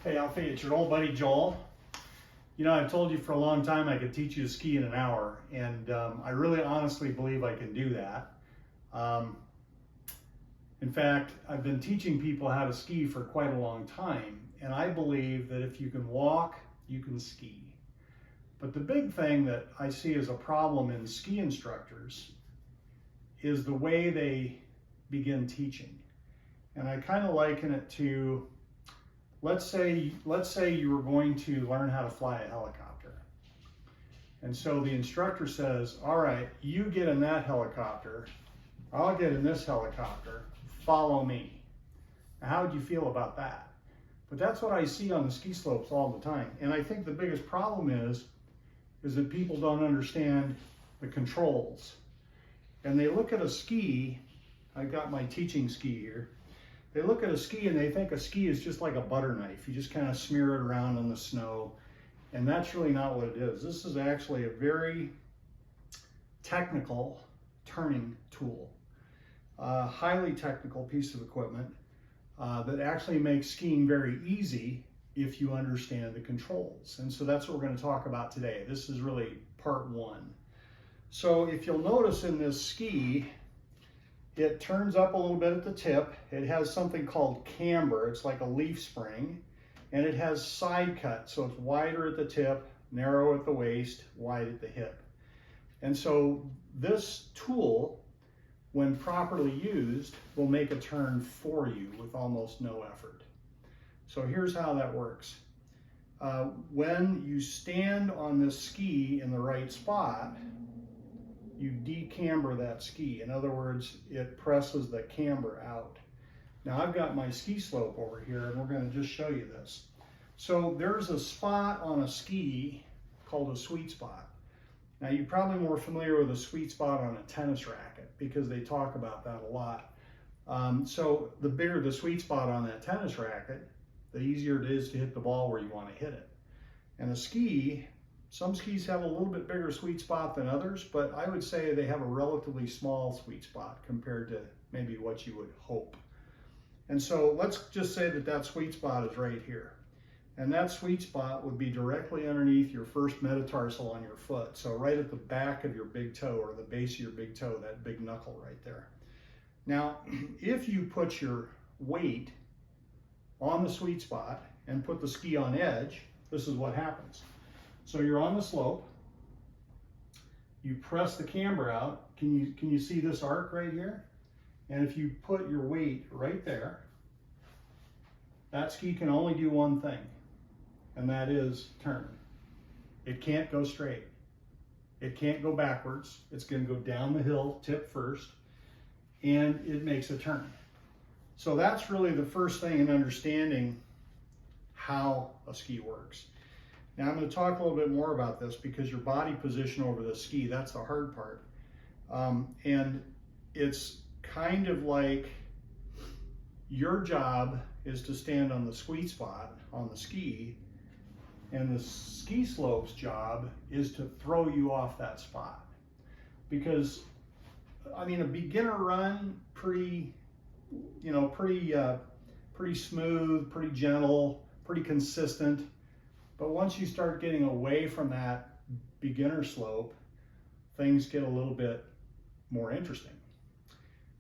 Hey Alfie, it's your old buddy Joel. You know, I've told you for a long time I could teach you to ski in an hour, and I really honestly believe I can do that. In fact, I've been teaching people how to ski for quite a long time, and I believe that if you can walk, you can ski. But the big thing that I see as a problem in ski instructors is the way they begin teaching. And I kind of liken it to, let's say you were going to learn how to fly a helicopter. And so the instructor says, all right, you get in that helicopter, I'll get in this helicopter, follow me. Now, how would you feel about that? But that's what I see on the ski slopes all the time. And I think the biggest problem is that people don't understand the controls. And they look at a ski, I've got my teaching ski here, they look at a ski and they think a ski is just like a butter knife. You just kind of smear it around in the snow. And that's really not what it is. This is actually a very technical turning tool. Highly technical piece of equipment that actually makes skiing very easy if you understand the controls. And so that's what we're going to talk about today. This is really part one. So if you'll notice in this ski, it turns up a little bit at the tip. It has something called camber. It's like a leaf spring. And it has side cut. So it's wider at the tip, narrow at the waist, wide at the hip. And so this tool, when properly used, will make a turn for you with almost no effort. So here's how that works. When you stand on this ski in the right spot, you decamber that ski. In other words, it presses the camber out. Now I've got my ski slope over here and we're going to just show you this. So there's a spot on a ski called a sweet spot. Now you're probably more familiar with a sweet spot on a tennis racket because they talk about that a lot. So the bigger the sweet spot on that tennis racket, the easier it is to hit the ball where you want to hit it. And a ski, some skis have a little bit bigger sweet spot than others, but I would say they have a relatively small sweet spot compared to maybe what you would hope. And so let's just say that that sweet spot is right here. And that sweet spot would be directly underneath your first metatarsal on your foot. So right at the back of your big toe or the base of your big toe, that big knuckle right there. Now, if you put your weight on the sweet spot and put the ski on edge, this is what happens. So you're on the slope, you press the camber out. Can you see this arc right here? And if you put your weight right there, that ski can only do one thing, and that is turn. It can't go straight. It can't go backwards. It's going to go down the hill, tip first, and it makes a turn. So that's really the first thing in understanding how a ski works. Now I'm going to talk a little bit more about this because your body position over the ski, that's the hard part. And it's kind of like your job is to stand on the sweet spot on the ski, and the ski slope's job is to throw you off that spot. Because, I mean, a beginner run, pretty smooth, pretty gentle, pretty consistent. But once you start getting away from that beginner slope, things get a little bit more interesting.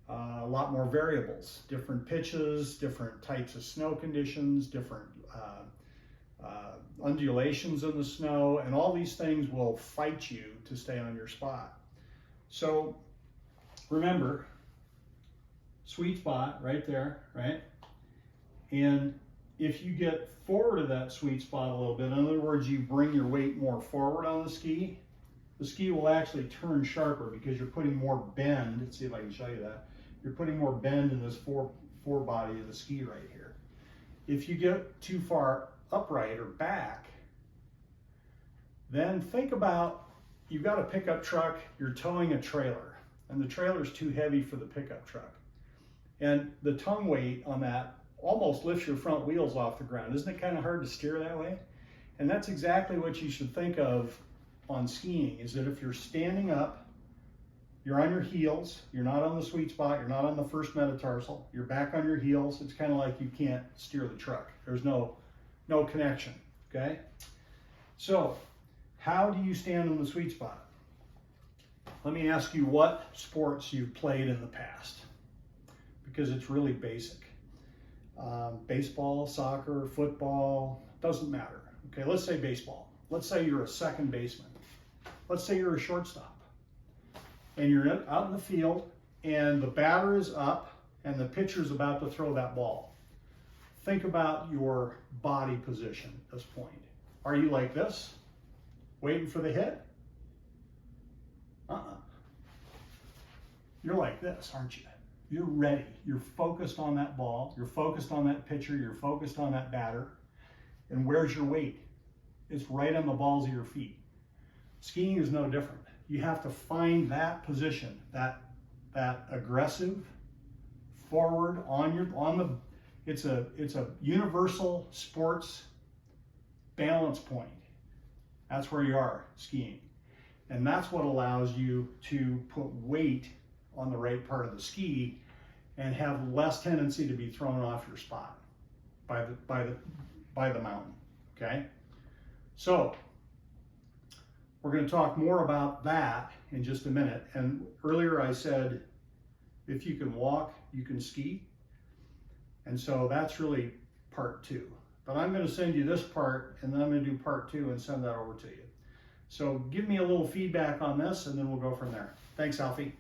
A lot more variables, different pitches, different types of snow conditions, different undulations in the snow, and all these things will fight you to stay on your spot. So remember, sweet spot right there, right? And if you get forward of that sweet spot a little bit, in other words, you bring your weight more forward on the ski will actually turn sharper because you're putting more bend. Let's see if I can show you that. You're putting more bend in this forebody of the ski right here. If you get too far upright or back, then think about, you've got a pickup truck, you're towing a trailer, and the trailer's too heavy for the pickup truck. And the tongue weight on that almost lifts your front wheels off the ground. Isn't it kind of hard to steer that way? And that's exactly what you should think of on skiing, is that if you're standing up, you're on your heels, you're not on the sweet spot, you're not on the first metatarsal, you're back on your heels. It's kind of like you can't steer the truck. There's no no connection, okay? So, how do you stand in the sweet spot? Let me ask you what sports you've played in the past, because it's really basic. Baseball, soccer, football, doesn't matter. Okay, let's say baseball. Let's say you're a second baseman. Let's say you're a shortstop. And you're out in the field, and the batter is up, and the pitcher's about to throw that ball. Think about your body position at this point. Are you like this, waiting for the hit? You're like this, aren't you? You're ready. You're focused on that ball. You're focused on that pitcher. You're focused on that batter. And where's your weight? It's right on the balls of your feet. Skiing is no different. You have to find that position, that aggressive, forward it's a universal sports balance point. That's where you are skiing. And that's what allows you to put weight on the right part of the ski and have less tendency to be thrown off your spot by the mountain, okay? So we're going to talk more about that in just a minute. And earlier I said, if you can walk, you can ski. And so that's really part 2. But I'm going to send you this part, and then I'm going to do part 2 and send that over to you. So give me a little feedback on this, and then we'll go from there. Thanks, Alfie.